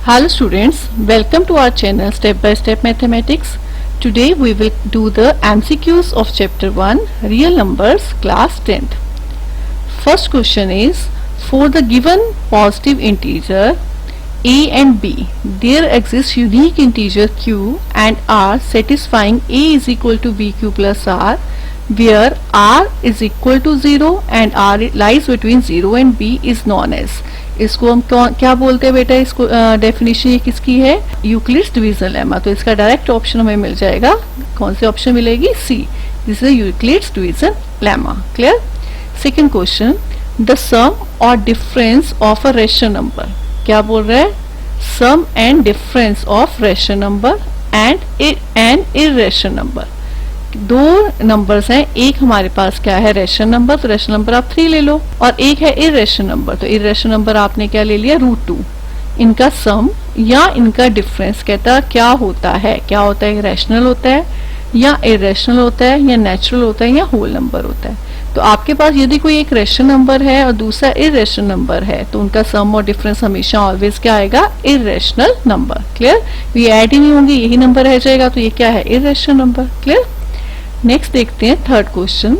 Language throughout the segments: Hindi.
Hello students, welcome to our channel Step by Step Mathematics. Today we will do the MCQs of chapter 1 Real Numbers class 10th. First question is, for the given positive integer a and b, there exists unique integer q and r satisfying a is equal to bq plus r, where r is equal to 0 and r lies between 0 and b is known as. इसको हम क्या बोलते हैं बेटा? इसको डेफिनेशन ये किसकी है? Euclid's division lemma. तो इसका डायरेक्ट ऑप्शन हमें मिल जाएगा. कौन सी ऑप्शन मिलेगी? C. This is Euclid's division lemma. Clear? Second question, the sum और difference of a rational number. क्या बोल रहा है? Sum and difference of rational number and an irrational number. दो नंबर्स हैं. एक हमारे पास क्या है? Rational number. तो रेशनल नंबर आप 3 ले लो. और एक है इररेशनल नंबर. तो इररेशनल नंबर आपने क्या ले लिया? √2. इनका सम या इनका डिफरेंस कहता क्या होता है? क्या होता है? रैशनल होता है या इररेशनल होता है या नेचुरल होता है या होल नंबर होता है. तो आपके पास यदि कोई एक रेशनल नंबर है और दूसरा इररेशनल नंबर है तो उनका सम और डिफरेंस हमेशा ऑलवेज क्या आएगा? Irrational number. क्लियर? ये ऐड ही नहीं होंगे, यही नंबर रह जाएगा. तो ये क्या है? Irrational number. क्लियर? नेक्स्ट देखते हैं third question.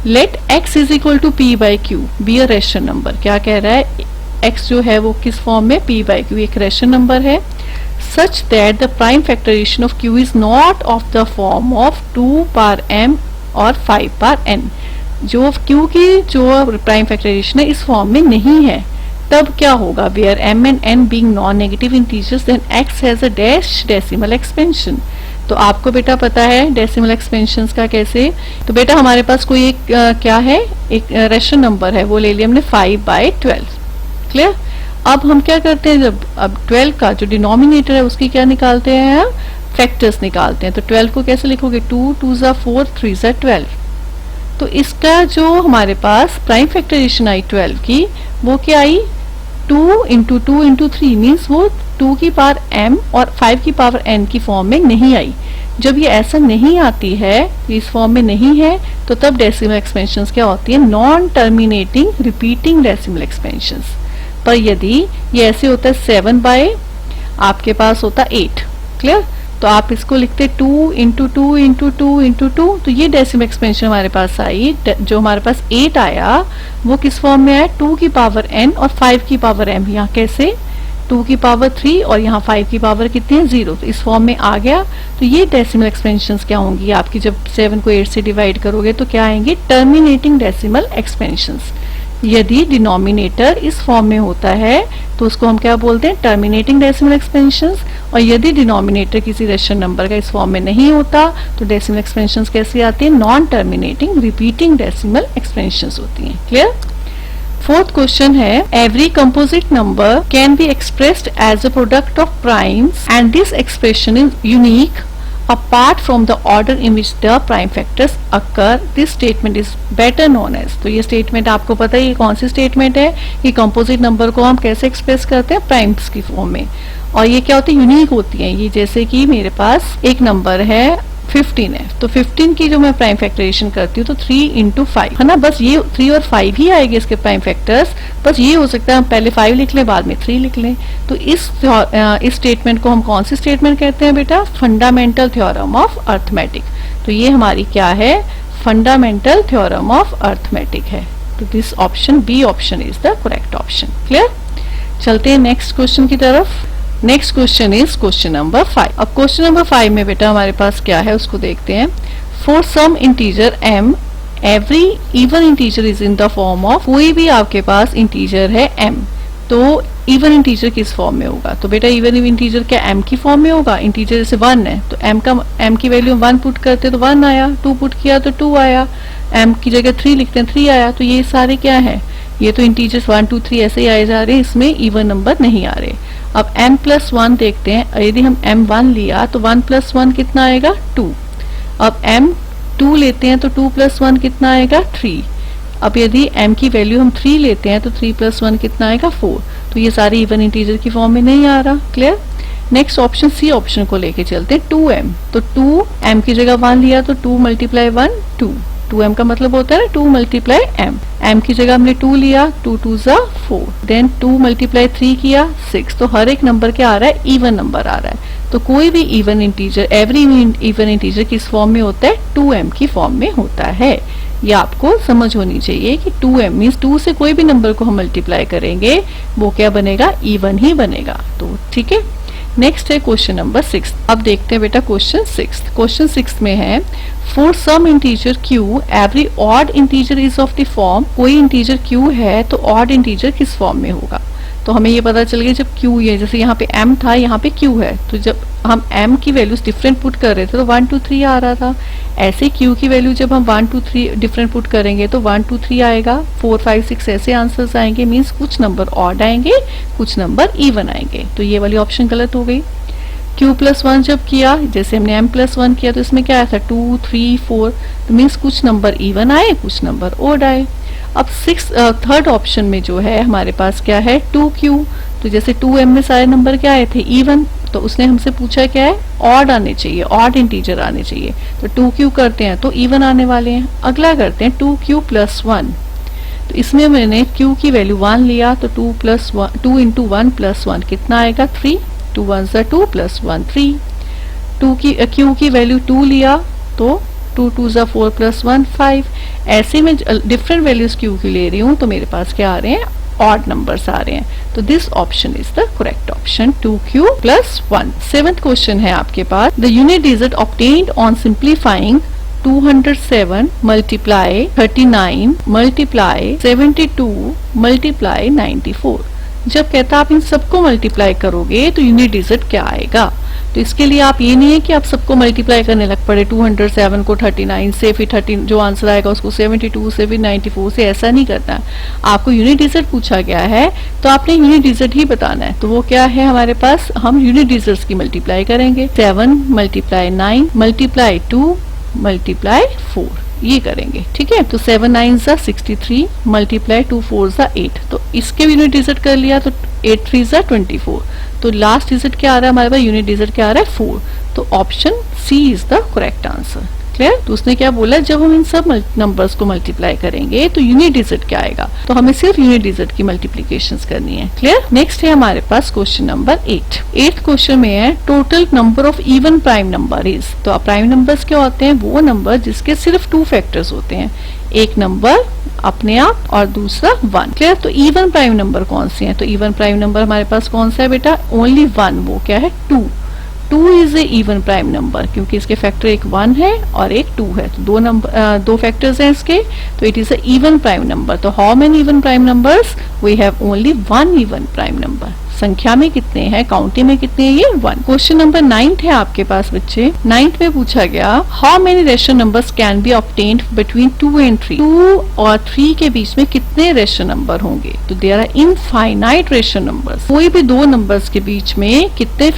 Let x is equal to p by q be a rational number. क्या कह रहा है? x जो है वो किस फॉर्म में? p बाई क्यू एक रेशनल नंबर है. Such that the prime factorization of q is not of the form of 2 power m और 5 पावर n. जो q की जो प्राइम फैक्टराइजेशन है इस फॉर्म में नहीं है, तब क्या होगा? Where m and n being non-negative integers then x has a dash decimal expansion. तो आपको बेटा पता है डेसिमल एक्सपेंशंस का कैसे? तो बेटा हमारे पास कोई एक क्या है? एक रेशनल नंबर है, वो ले लिया हमने 5/12. क्लियर? अब हम क्या करते हैं? जब अब 12 का जो डिनोमिनेटर है उसकी क्या निकालते हैं? फैक्टर्स निकालते हैं. तो 12 को कैसे लिखोगे? 2 2 ज़ा 4 3 ज़ा 12. तो इसका जो हमारे पास प्राइम फैक्टराइजेशन आई 12 की, वो क्या आई? 2 इंटू 2 इंटू 3 मीन्स वो 2 की पावर m और 5 की पावर n की फॉर्म में नहीं आई. जब ये ऐसा नहीं आती है, इस फॉर्म में नहीं है, तो तब डेसिमल एक्सपेंशंस क्या होती है? Non terminating repeating decimal expansions. पर यदि ये ऐसे होता है 7 बाय आपके पास होता 8. क्लियर? तो आप इसको लिखते 2 इंटू 2 इंटू 2 इंटू 2. तो ये डेसिमल एक्सपेंशन हमारे पास आई. जो हमारे पास 8 आया वो किस फॉर्म में आया? 2 की पावर n और 5 की पावर m. यहाँ कैसे? 2 की पावर 3 और यहाँ 5 की पावर कितनी है? 0. तो इस फॉर्म में आ गया. तो ये डेसिमल एक्सपेंशंस क्या होंगी आपकी? जब 7 को 8 से डिवाइड करोगे तो क्या आएंगे? Terminating decimal expansions. यदि डिनोमिनेटर इस फॉर्म में होता है तो उसको हम क्या बोलते हैं? Terminating decimal expansions. और यदि डिनोमिनेटर किसी रेशनल नंबर का इस फॉर्म में नहीं होता तो डेसिमल एक्सपेंशंस कैसी आती है? Non terminating repeating decimal expansions होती हैं. क्लियर? फोर्थ क्वेश्चन है, every composite number can be expressed as a product of primes and this expression is unique apart from the order in which the prime factors occur. This statement is better known as. तो ये स्टेटमेंट आपको पता है ये कौन सी स्टेटमेंट है? कि कंपोजिट नंबर को हम कैसे एक्सप्रेस करते हैं? प्राइम्स की फॉर्म में. और ये क्या होती है? यूनिक होती है. ये जैसे कि मेरे पास एक नंबर है 15 है, तो 15 की जो मैं प्राइम फैक्टराइजेशन करती हूँ तो 3 इंटू 5 है ना. बस ये 3 और 5 ही आएगी इसके प्राइम फैक्टर्स. बस ये हो सकता है हम पहले 5 लिख लें बाद में 3 लिख लें. तो इस स्टेटमेंट को हम कौन सी स्टेटमेंट कहते हैं बेटा? Fundamental theorem of arithmetic. तो ये हमारी क्या है? फंडामेंटल थ्योरम ऑफ अर्थमेटिक है. तो this option b option is the correct option. Clear? चलते हैं नेक्स्ट क्वेश्चन की तरफ. Next question is question number 5. अब क्वेश्चन नंबर 5 में बेटा हमारे पास क्या है उसको देखते हैं. For some integer m every even integer is in the form of. कोई भी आपके पास इंटीजर है m, तो इवन इंटीजर किस फॉर्म में होगा? तो बेटा इवन इंटीजर क्या m की फॉर्म में होगा? इंटीजर जैसे 1 है तो m की वैल्यू 1 पुट करते तो 1 आया, 2 पुट किया तो 2 आया, m की जगह 3 लिखते हैं 3 आया. तो ये सारे क्या है? ये तो इंटीजर्स 1 2 3 ऐसे ही आए जा रहे हैं, इसमें इवन नंबर नहीं आ रहे. अब m+1 देखते हैं. यदि हम m1 लिया तो 1+1 कितना आएगा? 2. अब m2 लेते हैं तो 2+1 कितना आएगा? 3. अब यदि m की वैल्यू हम 3 लेते हैं तो 3+1 कितना आएगा? 4. तो ये सारे इवन इंटीजर की फॉर्म में नहीं आ रहा. Clear? Next option c option को लेके चलते हैं. 2m. तो 2 m की जगह 1 लिया तो 2 × 1 2. 2m का मतलब होता है ना 2 मल्टीप्लाई m, m की जगह हमने 2 लिया, 2 2 जा 4, देन 2 मल्टीप्लाई 3 किया 6। तो हर एक नंबर क्या आ रहा है, इवन नंबर आ रहा है। तो कोई भी even integer, every even integer किस फॉर्म में होता है, 2m की फॉर्म में होता है। ये आपको समझ होनी चाहिए कि 2m मीन्स 2 से कोई भी नंबर को हम मल्टीप्लाई करेंगे वो क्या बनेगा, इवन ही बनेगा। तो ठीक है, नेक्स्ट है क्वेश्चन नंबर 6। अब देखते हैं बेटा क्वेश्चन 6। क्वेश्चन 6 में है for some integer q every odd integer is of the form, कोई इंटीजर q है तो ऑड इंटीजर किस फॉर्म में होगा। तो हमें ये पता चल गया जब q है, जैसे यहाँ पे m था यहाँ पे q है, तो जब हम m की वैल्यूज डिफरेंट पुट कर रहे थे तो 1 2 3 आ रहा था। ऐसे q की वैल्यू जब हम 1 2 3 डिफरेंट पुट करेंगे तो 1 2 3 आएगा, 4 5 6 ऐसे आंसर्स आएंगे। मीन्स कुछ नंबर ऑड आएंगे, कुछ नंबर इवन आएंगे। तो ये वाली ऑप्शन गलत हो गई। q+1 जब किया, जैसे हमने m+1 किया तो इसमें क्या आया था 2 3 4, तो मीन्स कुछ नंबर इवन आए, कुछ नंबर ऑड आए। अब थर्ड ऑप्शन में जो है हमारे पास क्या है 2q, तो जैसे 2m में सारे नंबर क्या आए थे, इवन, तो उसने हमसे पूछा क्या है, ऑड आने चाहिए, ऑड इंटीजर आने चाहिए। तो 2q करते हैं तो इवन आने वाले हैं। अगला करते हैं 2q+1, तो इसमें मैंने q की वैल्यू 1 लिया, तो 2 इंटू 1 प्लस 1 कितना आएगा 3, 2 1 2 प्लस 1 3। q की वैल्यू 2 लिया तो 2 2 4 प्लस 1 5। ऐसे में डिफरेंट वैल्यूज q की ले रही हूँ तो मेरे पास क्या आ रहे हैं, ऑड नंबर्स आ रहे हैं। तो this option is the correct option 2q+1। 7th question है आपके पास, the unit digit obtained on simplifying 207 multiply 39 multiply 72 multiply 94। जब कहता आप इन सबको मल्टीप्लाई करोगे तो यूनिट डिजिट क्या आएगा। तो इसके लिए आप ये नहीं है कि आप सबको मल्टीप्लाई करने लग पड़े, 207 को 39 से, फिर 13 जो आंसर आएगा उसको 72 से, फिर 94 से, ऐसा नहीं करना। आपको यूनिट डिजिट पूछा गया है तो आपने यूनिट डिजिट ही बताना है। तो वो क्या है हमारे पास, हम यूनिट डिजिट्स की मल्टीप्लाई करेंगे। 7 मल्टीप्लाई 9 मल्टीप्लाई 2 मल्टीप्लाई 4, ये करेंगे। ठीक है, तो 7 9 63 मल्टीप्लाई 2 4 8, तो इसके यूनिट डिजिट कर लिया तो 8 3 24। तो लास्ट डिजिट क्या आ रहा है हमारे पास, यूनिट डिजिट क्या आ रहा है 4। तो option c is the correct answer. Clear. तो उसने क्या बोला, जब हम इन सब नंबर्स को मल्टीप्लाई करेंगे तो यूनिट डिजिट क्या आएगा, तो हमें सिर्फ यूनिट डिजिट की मल्टीप्लिकेशंस करनी है। क्लियर। नेक्स्ट है हमारे पास क्वेश्चन नंबर 8। 8th क्वेश्चन में है total number of even prime number is. तो प्राइम नंबर्स क्या होते हैं, वो नंबर जिसके सिर्फ 2 फैक्टर्स होते हैं, एक नंबर अपने आप और दूसरा 1। क्लियर। तो इवन प्राइम नंबर कौन से हैं, तो इवन प्राइम नंबर हमारे पास कौन सा है बेटा, ओनली 1, वो क्या है 2। 2 is a even prime number क्योंकि इसके फैक्टर एक 1 है और एक 2 है, तो दो फैक्टर्स हैं इसके, तो it is a even prime number. तो how many even prime numbers, we have only 1 even prime number. संख्या में कितने हैं, काउंटिंग में कितने हैं, ये 1। क्वेश्चन नंबर 9 है आपके पास बच्चे। 9 में पूछा गया how many rational numbers can be obtained between 2 and 3। 2 और 3 के बीच में कितने रेशनल नंबर होंगे, तो there are infinite rational numbers. कोई भी दो नंबर्स के बीच में कितने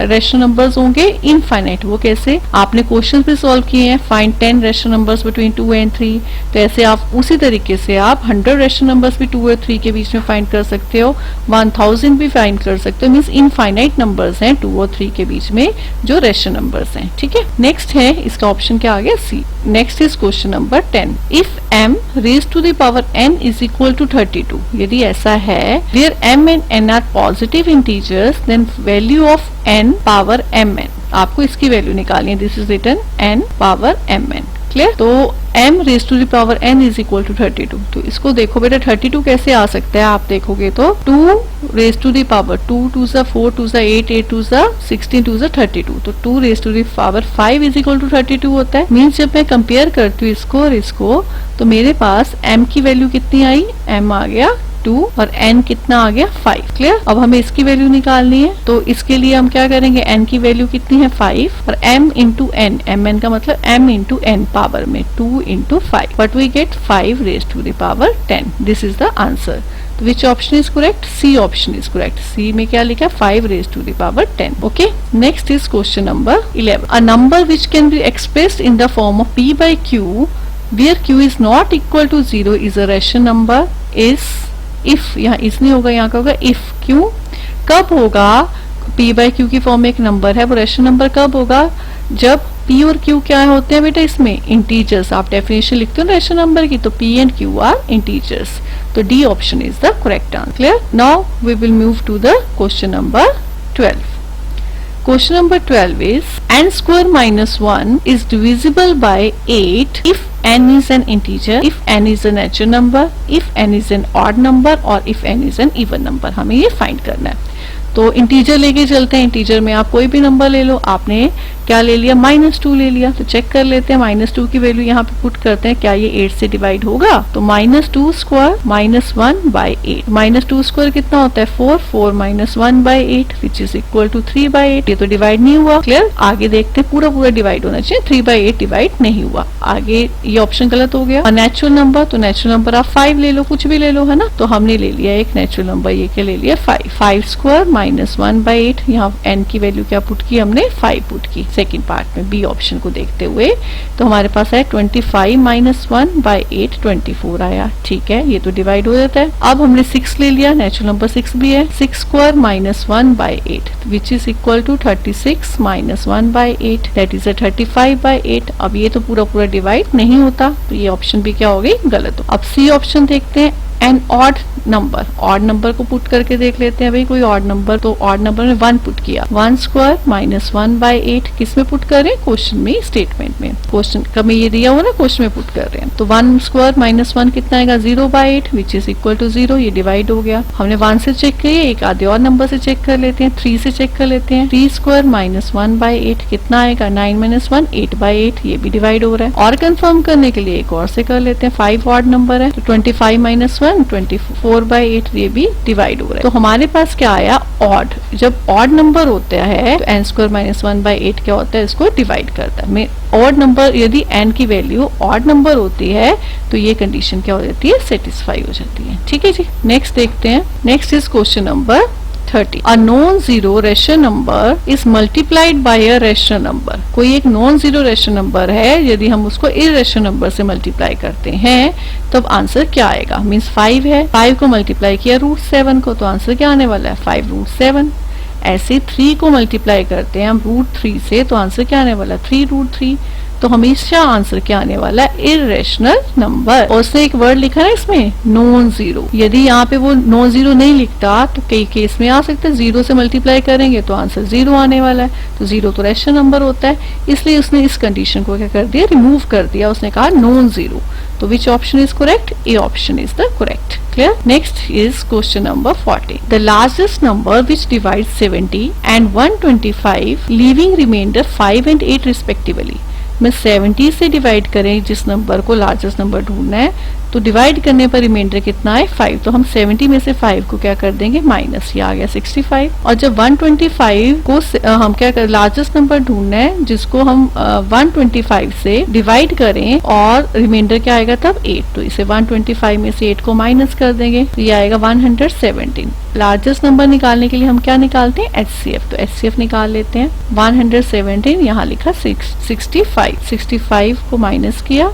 रेशनल नंबर्स होंगे, इनफाइनाइट। वो कैसे, आपने क्वेश्चन भी सॉल्व किए हैं, find 10 rational numbers between 2 and 3। तो ऐसे आप उसी तरीके से आप 100 रेशनल नंबर्स भी 2 और 3 के बीच में फाइंड कर सकते हो, 1000 भी फाइंड कर सकते हो। मींस इनफाइनाइट नंबर्स हैं 2 और 3 के बीच में जो रेशनल नंबर्स हैं। ठीक है। नेक्स्ट है इसका ऑप्शन क्या आ गया, C. Next is question number 10। If m raised to the power n is equal to 32, यदि ऐसा है where m and n are positive integers then value of n power mn, आपको इसकी वैल्यू निकालनी है। This is written n power mn। Clear. तो m raise to the power n is equal to 32। तो इसको देखो बेटा 32 कैसे आ सकता है, आप देखोगे तो 2 रेज टू द पावर 2 2 4 2 8 8 2 16 2 32, तो 2 raise to the power 5 is equal to 32 होता है। मीन्स जब मैं कंपेयर करती हूँ इसको और इसको, तो मेरे पास m की वैल्यू कितनी आई, m आ गया 2 और n कितना आ गया 5। क्लियर। अब हमें इसकी वैल्यू निकालनी है, तो इसके लिए हम क्या करेंगे, n की वैल्यू कितनी है 5 और m इंटू n, mn का मतलब m इंटू n पावर में 2 into 5, but we get 5 raise to the power 10। This is the answer. तो which option is correct, C option is correct. C में क्या लिखा, 5 raise to the power 10। Okay. Next is question number 11। A number which can be expressed in the form of p by q where q is not equal to 0 is a rational number is, if, यहाँ इस नहीं होगा, यहाँ का होगा इफ। क्यों, कब होगा, p by q की फॉर्म में एक नंबर है, वो रेशनल नंबर कब होगा, जब P और Q क्या होते हैं बेटा इसमें? इंटीजर्स। आप डेफिनेशन लिखते हो ना रेशनल नंबर की, तो P and Q are integers. तो D option is the correct answer. Clear? Now we will move to the question number 12. Question number 12 is n square minus 1 is divisible by 8 if n is an integer, if n is a natural number, if n is an odd number or if n is an even number. हमें ये फाइंड करना है। तो इंटीजर लेके चलते हैं। इंटीजर में आप कोई भी नंबर ले लो। आपने क्या ले लिया? -2 ले लिया। तो चेक कर लेते हैं -2 की वैल्यू यहाँ पे पुट करते हैं, क्या ये 8 से डिवाइड होगा? तो -2 स्क्वायर -1/8, -2 स्क्वायर कितना होता है? 4 -1/8 विच इज इक्वल टू 3/8। ये तो डिवाइड नहीं हुआ। क्लियर? आगे देखते हैं, पूरा पूरा डिवाइड होना चाहिए, 3/8 डिवाइड नहीं हुआ। आगे ये ऑप्शन गलत हो गया। और नेचुरल नंबर, तो नेचुरल नंबर आप 5 ले लो, कुछ भी ले लो, है ना। तो हमने ले लिया एक नेचुरल नंबर, ये क्या ले लिया? 5 स्क्वायर -1/8। यहाँ n की वैल्यू क्या पुट की हमने? 5 पुट की सेकेंड पार्ट में, बी ऑप्शन को देखते हुए। तो हमारे पास है 25 -1/8 24 आया। ठीक है, ये तो डिवाइड हो जाता है। अब हमने 6 ले लिया, नेचुरल नंबर 6 भी है। 6 square -1/8 which is equal to 36 -1/8 that is 35/8। अब ये तो पूरा पूरा डिवाइड नहीं होता, तो ये ऑप्शन भी क्या हो गई? गलत हो। अब सी ऑप्शन देखते हैं, an odd number. Odd number को पुट करके देख लेते हैं भाई, कोई ऑड नंबर। तो ऑड नंबर में 1 पुट किया। 1 स्क्वायर -1/8 किस में पुट कर रहे हैं? क्वेश्चन में, स्टेटमेंट में। क्वेश्चन का में ये दिया हुआ ना, क्वेश्चन में पुट कर रहे हैं। तो 1 स्क्वायर -1 कितना आएगा? 0/8 विच इज इक्वल टू 0। ये डिवाइड हो गया। हमने 1 से चेक किया, एक आधे और नंबर से चेक कर लेते हैं, 3 से चेक कर लेते हैं। 3 स्क्वायर -1/8 कितना आएगा? 9 - 1 8/8। ये भी डिवाइड हो रहा है। और कंफर्म करने के लिए एक और से कर लेते हैं, 5 ऑड नंबर है, तो 25 - 1 24/8 ये भी डिवाइड हो रहा है। तो हमारे पास क्या आया? ऑड। जब ऑड नंबर होता है तो n स्क्वायर -1/8 क्या होता है? इसको डिवाइड करता है। ऑड नंबर, यदि n की वैल्यू ऑड नंबर होती है तो ये कंडीशन क्या हो जाती है? सेटिस्फाई हो जाती है। ठीक है जी। नेक्स्ट देखते हैं। Next is question number 30. A non-zero rational number is multiplied by a rational number. कोई एक non-zero rational number है, यदि हम उसको irrational number से multiply करते हैं तब आंसर क्या आएगा? मीन्स 5 है, 5 को मल्टीप्लाई किया √7 को, तो आंसर क्या आने वाला है? 5√7। ऐसे 3 को मल्टीप्लाई करते हैं हम √3 से, तो आंसर क्या आने वाला है? 3√3। तो हमेशा आंसर क्या आने वाला है? Irrational number. और उसने एक वर्ड लिखा है इसमें, नॉन जीरो। यदि यहाँ पे वो नॉन जीरो नहीं लिखता तो कई केस में आ सकता है, 0 से मल्टीप्लाई करेंगे तो आंसर 0 आने वाला है। तो 0 तो रेशनल नंबर होता है, इसलिए उसने इस कंडीशन को क्या कर दिया? रिमूव कर दिया। उसने कहा नॉन जीरो। तो which option is correct? A option is the correct. Clear? Next is question number 40. The largest number which divides 70 and 125 leaving remainder 5 and 8 respectively. मैं 70 से डिवाइड करें जिस नंबर को लार्जेस्ट नंबर ढूंढना है, तो डिवाइड करने पर रिमाइंडर कितना है? 5। तो हम 70 में से 5 को क्या कर देंगे? माइनस। ये आ गया 65। और जब 125 को हम क्या कर, लार्जेस्ट नंबर ढूंढना है जिसको हम 125 से डिवाइड करें और रिमाइंडर क्या आएगा तब? 8। तो इसे 125 में से 8 को माइनस कर देंगे, तो ये आएगा 117। लार्जेस्ट नंबर निकालने के लिए हम क्या निकालते हैं? HCF। तो HCF निकाल लेते हैं। 117 यहाँ लिखा 65। 65 को माइनस किया,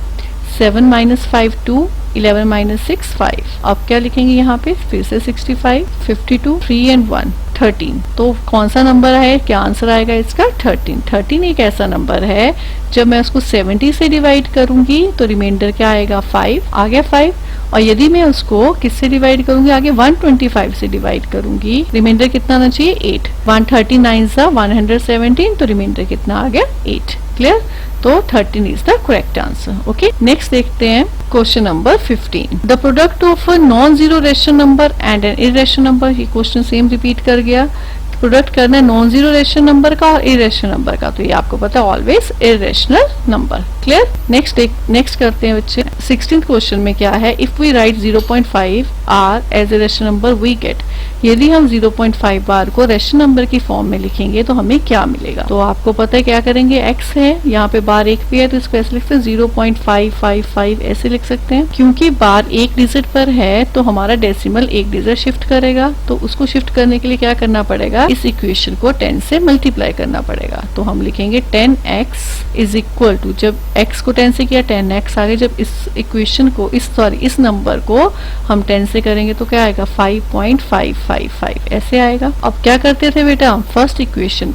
7 - 5 2, 11 - 6 5। अब क्या लिखेंगे यहाँ पे? फिर से 65, 52, 3 and 1 13। तो कौन सा नंबर है? क्या आंसर आएगा इसका? 13। 13 एक ऐसा नंबर है जब मैं उसको 70 से डिवाइड करूंगी तो रिमाइंडर क्या आएगा? 5 आ गया 5। और यदि मैं उसको किससे डिवाइड करूंगी? आगे 125 से डिवाइड करूंगी, रिमाइंडर कितना आना चाहिए? 8। 139 सा 117, तो रिमाइंडर कितना आ गया? 8। क्लियर? तो 13 is the correct answer. Okay, next देखते हैं question number 15। The product of a non zero rational number and an irrational number. ये क्वेश्चन सेम रिपीट कर गया। प्रोडक्ट करना है नॉन जीरो रेशनल नंबर का और इरेशनल नंबर का, तो ये आपको पता है always irrational number. Clear? Next करते हैं बच्चे। 16th क्वेश्चन में क्या है? If we write 0.5 r as a rational number we get. यदि हम 0.5 बार को रेशनल नंबर की फॉर्म में लिखेंगे तो हमें क्या मिलेगा? तो आपको पता है क्या करेंगे? x है, यहाँ पे बार एक पे है तो इसको ऐसे लिखते हैं 0.555 ऐसे लिख सकते हैं। क्योंकि बार एक डिजिट पर है तो हमारा डेसिमल एक डिजिट शिफ्ट करेगा, तो उसको शिफ्ट करने के लिए क्या करना पड़ेगा? इस इक्वेशन को 10 से मल्टीप्लाई करना पड़ेगा। तो हम लिखेंगे 10x इज इक्वल टू, जब x को 10 से किया 10x आगे, जब इस इक्वेशन को इस नंबर को हम 10 से से करेंगे तो क्या आएगा 5.555 ऐसे आएगा। अब क्या करते थे बेटा, हम फर्स्ट इक्वेशन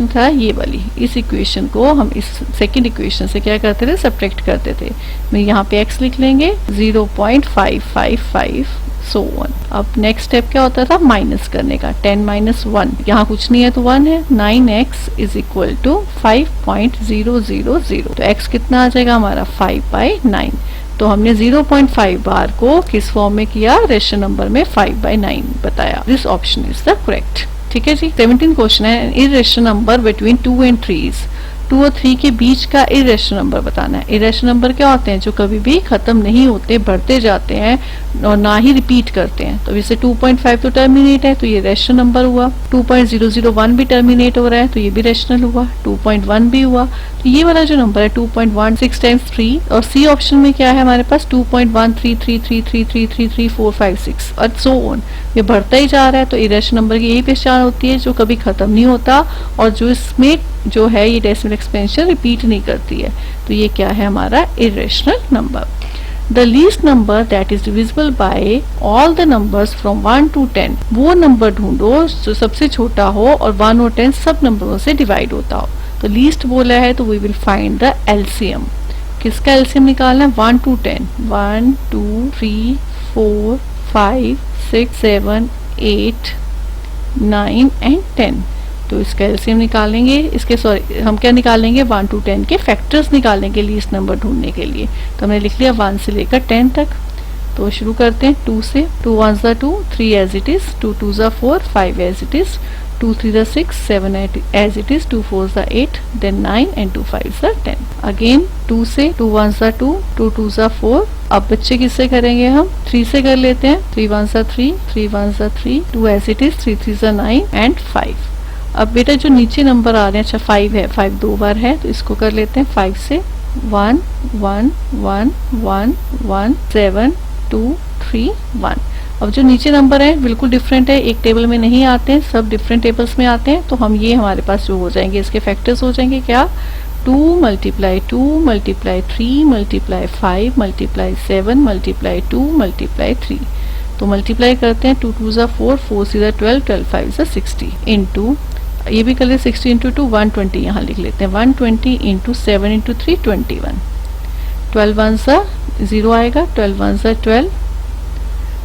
था ये वाली, इस इक्वेशन को हम इस सेकंड इक्वेशन से क्या करते थे, सब्ट्रैक्ट करते थे। मैं यहाँ पे x लिख लेंगे 0.555 सो ऑन। अब नेक्स्ट स्टेप क्या होता था, माइनस करने का, 10 माइनस 1, यहाँ कुछ नहीं है तो 1 है, 9x इज इक्वल टू 5.000। तो x कितना आ जाएगा हमारा 5/9। तो हमने 0.5 बार को किस फॉर्म में किया, रेशनल नंबर में 5/9 बताया। This option is the correct. ठीक है जी। 17 क्वेश्चन है, इररेशनल नंबर बिटवीन 2 and 3 2 और 3 के बीच का इररेशनल नंबर बताना है। इररेशनल नंबर क्या होते हैं, जो कभी भी खत्म नहीं होते, बढ़ते जाते हैं और ना ही रिपीट करते हैं। तो जैसे 2.5 तो टर्मिनेट है तो ये रेशनल नंबर हुआ, 2.001 भी टर्मिनेट हो रहा है तो ये भी रेशनल हुआ, 2.1 भी हुआ। तो ये वाला जो नंबर है 2.1 6 टाइम्स 3, और सी ऑप्शन में क्या है हमारे पास 2.13333333456 और सो ऑन, ये बढ़ता ही जा रहा है। तो इररेशनल नंबर की यही पहचान होती है जो कभी खत्म नहीं होता और जो इसमें जो है ये डेसिमल एक्सपेंशन रिपीट नहीं करती है। तो ये क्या है हमारा irrational number. The least number that is divisible by all the numbers from 1 to 10, वो नंबर ढूंढो जो सबसे छोटा हो और 1 और 10 सब नंबरों से डिवाइड होता हो। तो लीस्ट बोला है तो we will find the LCM. किसका एलसीएम निकालना है, 1 to 10, 1 2 3 4 5 6 7 8 9 and 10। तो इसका एलसीएम निकालेंगे, इसके सॉरी हम क्या निकालेंगे, 1 to 10 के फैक्टर्स निकालेंगे लीस्ट नंबर ढूंढने के लिए। तो हमने लिख लिया 1 से लेकर 10 तक। तो शुरू करते हैं 2 से, 2 1s are 2, 3 as it is, 2 2s are 4, 5 as it is, 2 3s are 6, 7 as it is, 2 4s are 8, then 9 and 2 5s are 10। Again 2 से, 2 1s are 2, 2 2s are 4। अब बच्चे किससे करेंगे, हम 3 से कर लेते हैं, 3 1s are 3, 3 1s are 3, 2 as it is, 3 3s are 9 and 5। अब बेटा जो नीचे नंबर आ रहे हैं, अच्छा 5 है, 5 दो बार है तो इसको कर लेते हैं 5 से, 1 1 1 1 1 7 2 3 1। अब जो नीचे नंबर है बिल्कुल डिफरेंट है, एक टेबल में नहीं आते हैं, सब डिफरेंट टेबल्स में आते हैं। तो हम ये हमारे पास जो हो जाएंगे इसके फैक्टर्स हो जाएंगे क्या, 2 multiply 2 multiply 3 multiply 5 multiply 7 multiply 2 multiply 3। तो मल्टीप्लाई करते हैं, 2 2s are 4, 4 6s are 12, 12 5s are 60 into, ये भी कर ले 60 इंटू 2 120, यहाँ लिख लेते हैं 120 इंटू 7 इंटू 3 21, 12 1s are 0 आएगा, 12 1s are 12,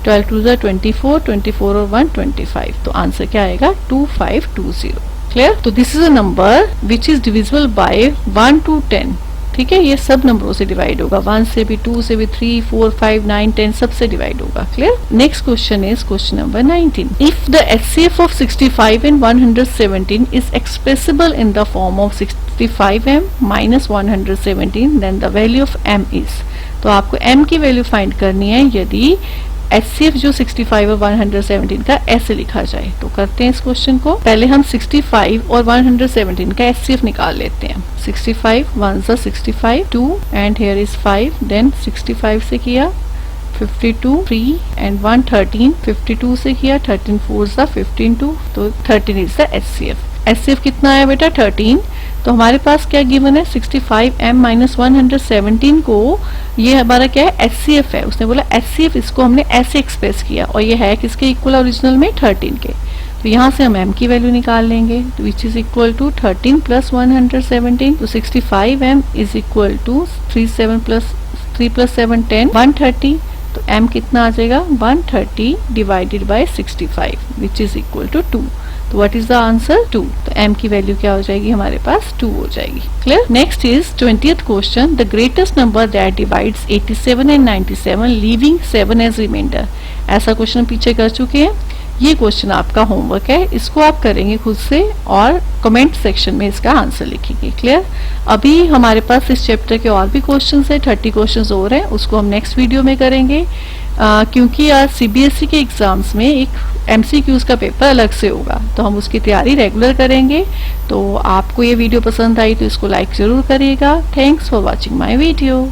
12 2s are 24, 24 और 1 25। तो आंसर क्या आएगा 2520। क्लियर। तो this is a number which is divisible by 1 to 10। ठीक है, ये सब नंबरों से डिवाइड होगा, 1 से भी, 2 से भी, 3 4 5 9 10 सबसे डिवाइड होगा। Clear. Next question is question number 19। If the HCF of 65 and 117 is expressible in the form of 65m minus 117, then the value of m is। तो आपको m की वैल्यू फाइंड करनी है यदि एचसीएफ जो 65 और 117 का ऐसे लिखा जाए। तो करते हैं इस क्वेश्चन को, पहले हम 65 और 117 का एचसीएफ निकाल लेते हैं। 65 1s are 65, 2 and here is 5, then 65 से किया 52, 3 and 1 13, 52 से किया 13 4s are 15, 2 तो 13 इज द एचसीएफ। एचसीएफ कितना आया बेटा 13। तो हमारे पास क्या गिवन है 65m माइनस 117 को, ये हमारा क्या है एचसीएफ है। उसने बोला एचसीएफ, इसको हमने ऐसे एक्सप्रेस किया और ये है किसके इक्वल ओरिजिनल में 13 के। तो यहाँ से हम m की वैल्यू निकाल लेंगे, which is equal to 13 plus 117। तो 65m is equal to 3 plus 7 10, 130। तो m कितना आ जाएगा 130 divided by 65 which is equal to 2। तो व्हाट इज द आंसर 2। तो m की वैल्यू क्या हो जाएगी हमारे पास 2 हो जाएगी। Clear. Next is 20th question. The greatest number that divides 87 and 97 leaving 7 as remainder. ऐसा क्वेश्चन पीछे कर चुके हैं, ये क्वेश्चन आपका होमवर्क है, इसको आप करेंगे खुद से और कमेंट सेक्शन में इसका आंसर लिखेंगे। क्लियर। अभी हमारे पास इस चैप्टर के और भी क्वेश्चंस है, 30 क्वेश्चंस और हैं, उसको हम नेक्स्ट वीडियो में करेंगे। क्योंकि आज सीबीएसई के एग्जाम्स में एक एमसीक्यूज का पेपर अलग से होगा, तो हम उसकी तैयारी रेगुलर करेंगे। तो आपको ये वीडियो पसंद आई तो इसको लाइक जरूर करिएगा। Thanks for watching my video.